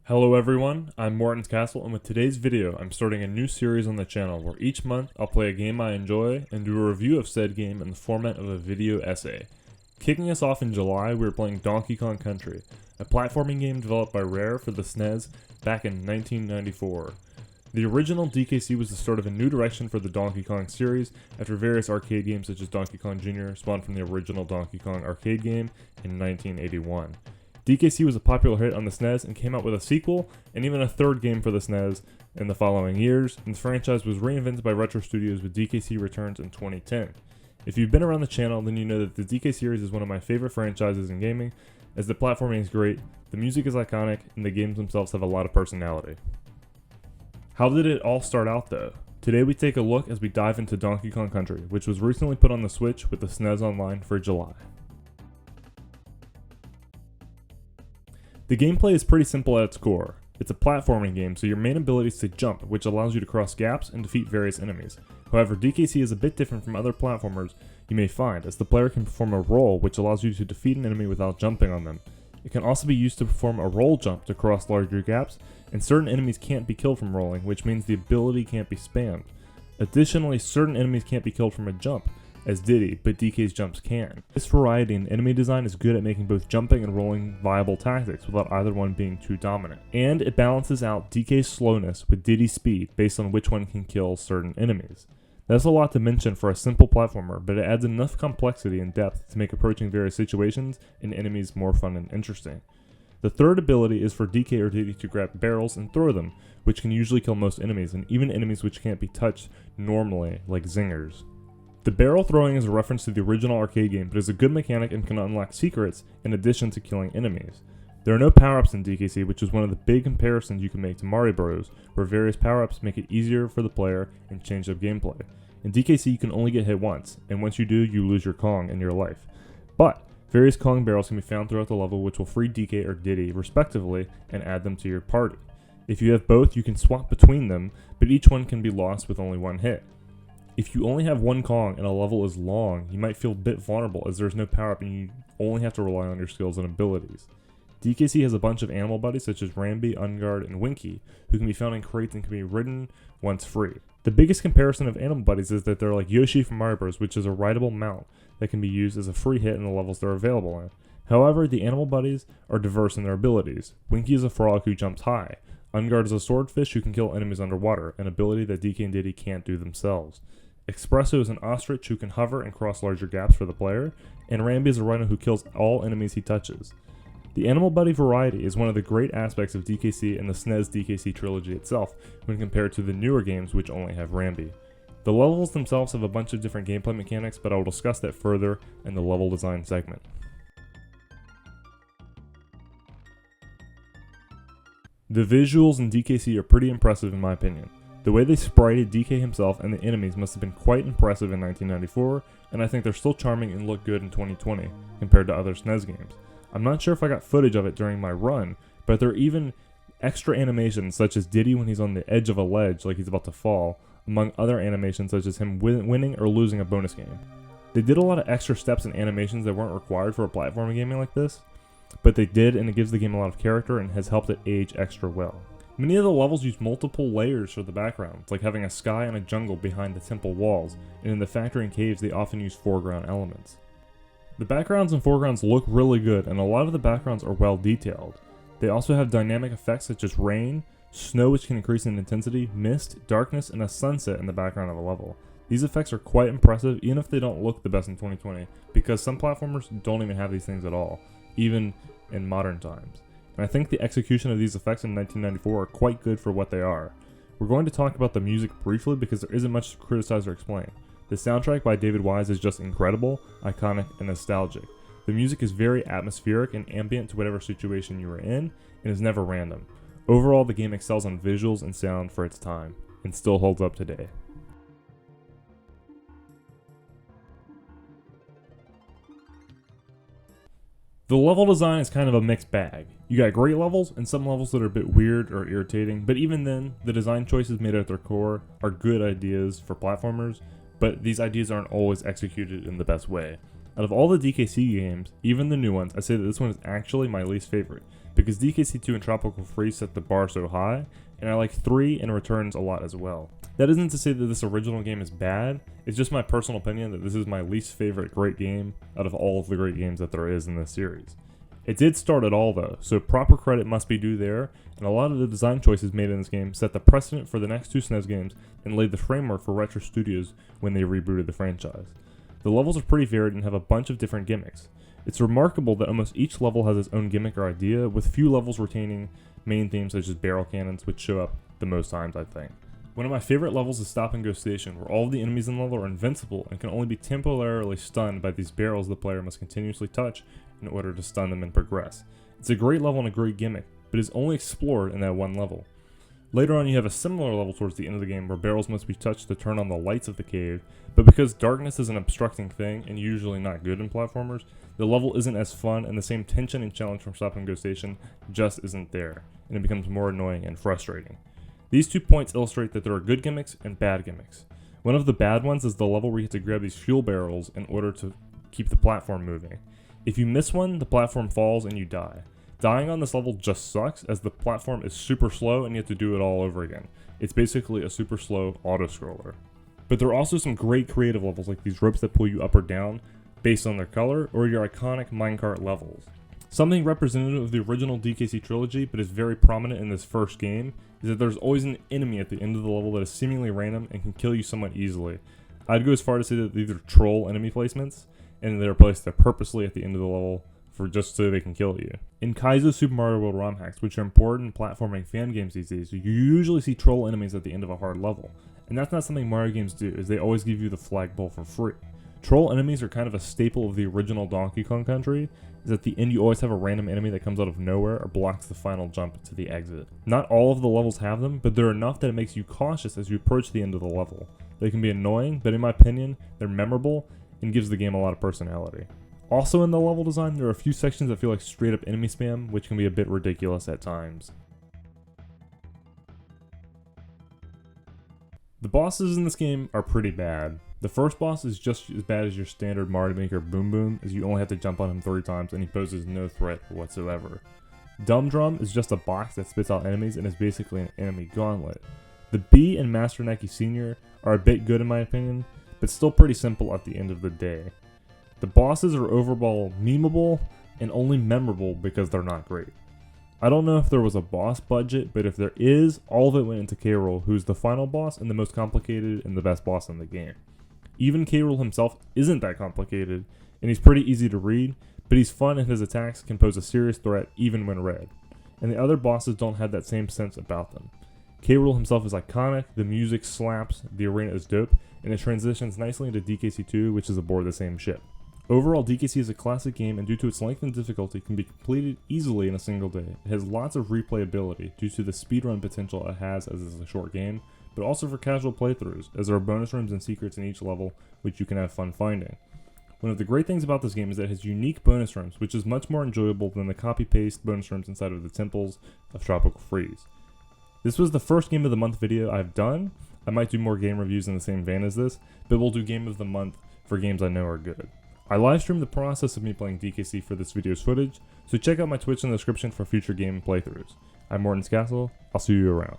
Hello everyone, I'm Morton's Castle, and with today's video, I'm starting a new series on the channel where each month I'll play a game I enjoy and do a review of said game in the format of a video essay. Kicking us off in July, we were playing Donkey Kong Country, a platforming game developed by Rare for the SNES back in 1994. The original DKC was the start of a new direction for the Donkey Kong series after various arcade games such as Donkey Kong Jr. spawned from the original Donkey Kong arcade game in 1981. DKC was a popular hit on the SNES and came out with a sequel and even a third game for the SNES in the following years, and the franchise was reinvented by Retro Studios with DKC Returns in 2010. If you've been around the channel, then you know that the DK series is one of my favorite franchises in gaming, as the platforming is great, the music is iconic, and the games themselves have a lot of personality. How did it all start out though? Today we take a look as we dive into Donkey Kong Country, which was recently put on the Switch with the SNES Online for July. The gameplay is pretty simple at its core. It's a platforming game, so your main ability is to jump, which allows you to cross gaps and defeat various enemies. However, DKC is a bit different from other platformers you may find, as the player can perform a roll which allows you to defeat an enemy without jumping on them. It can also be used to perform a roll jump to cross larger gaps, and certain enemies can't be killed from rolling, which means the ability can't be spammed. Additionally, certain enemies can't be killed from a jump, as Diddy, but DK's jumps can. This variety in enemy design is good at making both jumping and rolling viable tactics without either one being too dominant. And it balances out DK's slowness with Diddy's speed based on which one can kill certain enemies. That's a lot to mention for a simple platformer, but it adds enough complexity and depth to make approaching various situations and enemies more fun and interesting. The third ability is for DK or Diddy to grab barrels and throw them, which can usually kill most enemies, and even enemies which can't be touched normally, like zingers. The barrel throwing is a reference to the original arcade game, but is a good mechanic and can unlock secrets in addition to killing enemies. There are no power-ups in DKC, which is one of the big comparisons you can make to Mario Bros, where various power-ups make it easier for the player and change up gameplay. In DKC you can only get hit once, and once you do, you lose your Kong and your life. But various Kong barrels can be found throughout the level which will free DK or Diddy, respectively, and add them to your party. If you have both, you can swap between them, but each one can be lost with only one hit. If you only have one Kong and a level is long, you might feel a bit vulnerable as there's no power up and you only have to rely on your skills and abilities. DKC has a bunch of animal buddies such as Rambi, Unguard, and Winky, who can be found in crates and can be ridden once free. The biggest comparison of animal buddies is that they're like Yoshi from Mario Bros, which is a rideable mount that can be used as a free hit in the levels they're available in. However, the animal buddies are diverse in their abilities. Winky is a frog who jumps high. Unguard is a swordfish who can kill enemies underwater, an ability that DK and Diddy can't do themselves. Espresso is an ostrich who can hover and cross larger gaps for the player, and Rambi is a rhino who kills all enemies he touches. The animal buddy variety is one of the great aspects of DKC and the SNES DKC trilogy itself when compared to the newer games which only have Rambi. The levels themselves have a bunch of different gameplay mechanics, but I will discuss that further in the level design segment. The visuals in DKC are pretty impressive in my opinion. The way they sprited DK himself and the enemies must have been quite impressive in 1994, and I think they're still charming and look good in 2020 compared to other SNES games. I'm not sure if I got footage of it during my run, but there are even extra animations such as Diddy when he's on the edge of a ledge like he's about to fall, among other animations such as him winning or losing a bonus game. They did a lot of extra steps and animations that weren't required for a platforming game like this, but they did, and it gives the game a lot of character and has helped it age extra well. Many of the levels use multiple layers for the backgrounds, like having a sky and a jungle behind the temple walls, and in the factory and caves they often use foreground elements. The backgrounds and foregrounds look really good, and a lot of the backgrounds are well detailed. They also have dynamic effects such as rain, snow which can increase in intensity, mist, darkness, and a sunset in the background of a level. These effects are quite impressive even if they don't look the best in 2020, because some platformers don't even have these things at all, even in modern times. And I think the execution of these effects in 1994 are quite good for what they are. We're going to talk about the music briefly because there isn't much to criticize or explain. The soundtrack by David Wise is just incredible, iconic, and nostalgic. The music is very atmospheric and ambient to whatever situation you are in, and is never random. Overall, the game excels on visuals and sound for its time, and still holds up today. The level design is kind of a mixed bag. You got great levels and some levels that are a bit weird or irritating, but even then, the design choices made at their core are good ideas for platformers, but these ideas aren't always executed in the best way. Out of all the DKC games, even the new ones, I say that this one is actually my least favorite, because DKC2 and Tropical Freeze set the bar so high, and I like 3 and Returns a lot as well. That isn't to say that this original game is bad, it's just my personal opinion that this is my least favorite great game out of all of the great games that there is in this series. It did start it all though, so proper credit must be due there, and a lot of the design choices made in this game set the precedent for the next 2 SNES games and laid the framework for Retro Studios when they rebooted the franchise. The levels are pretty varied and have a bunch of different gimmicks. It's remarkable that almost each level has its own gimmick or idea, with few levels retaining main themes such as barrel cannons, which show up the most times I think. One of my favorite levels is Stop and Go Station, where all of the enemies in the level are invincible and can only be temporarily stunned by these barrels the player must continuously touch in order to stun them and progress. It's a great level and a great gimmick, but is only explored in that one level. Later on you have a similar level towards the end of the game where barrels must be touched to turn on the lights of the cave, but because darkness is an obstructing thing and usually not good in platformers, the level isn't as fun and the same tension and challenge from Stop and Go Station just isn't there, and it becomes more annoying and frustrating. These 2 points illustrate that there are good gimmicks and bad gimmicks. One of the bad ones is the level where you have to grab these fuel barrels in order to keep the platform moving. If you miss one, the platform falls and you die. Dying on this level just sucks, as the platform is super slow and you have to do it all over again. It's basically a super slow auto-scroller. But there are also some great creative levels like these ropes that pull you up or down based on their color, or your iconic minecart levels. Something representative of the original DKC trilogy but is very prominent in this first game is that there's always an enemy at the end of the level that is seemingly random and can kill you somewhat easily. I'd go as far to say that these are troll enemy placements, and they're placed there purposely at the end of the level for just so they can kill you. In Kaizo Super Mario World ROM hacks, which are important in platforming fan games these days, you usually see troll enemies at the end of a hard level, and that's not something Mario games do, as they always give you the flagpole for free. Troll enemies are kind of a staple of the original Donkey Kong Country, is at the end you always have a random enemy that comes out of nowhere or blocks the final jump to the exit. Not all of the levels have them, but they're enough that it makes you cautious as you approach the end of the level. They can be annoying, but in my opinion, they're memorable and gives the game a lot of personality. Also in the level design, there are a few sections that feel like straight up enemy spam, which can be a bit ridiculous at times. The bosses in this game are pretty bad. The first boss is just as bad as your standard Mario Maker Boom Boom, as you only have to jump on him 3 times and he poses no threat whatsoever. Dumb Drum is just a box that spits out enemies and is basically an enemy gauntlet. The Bee and Master Neki Sr. are a bit good in my opinion, but still pretty simple at the end of the day. The bosses are overall memeable and only memorable because they're not great. I don't know if there was a boss budget, but if there is, all of it went into K-Rool, who's the final boss and the most complicated and the best boss in the game. Even K-Rool himself isn't that complicated, and he's pretty easy to read, but he's fun and his attacks can pose a serious threat even when read. And the other bosses don't have that same sense about them. K-Rool himself is iconic, the music slaps, the arena is dope, and it transitions nicely into DKC2, which is aboard the same ship. Overall, DKC is a classic game, and due to its length and difficulty, can be completed easily in a single day. It has lots of replayability due to the speedrun potential it has as it's a short game, but also for casual playthroughs, as there are bonus rooms and secrets in each level, which you can have fun finding. One of the great things about this game is that it has unique bonus rooms, which is much more enjoyable than the copy-paste bonus rooms inside of the temples of Tropical Freeze. This was the first Game of the Month video I've done. I might do more game reviews in the same vein as this, but we'll do Game of the Month for games I know are good. I live streamed the process of me playing DKC for this video's footage, so check out my Twitch in the description for future game playthroughs. I'm Morton's Castle, I'll see you around.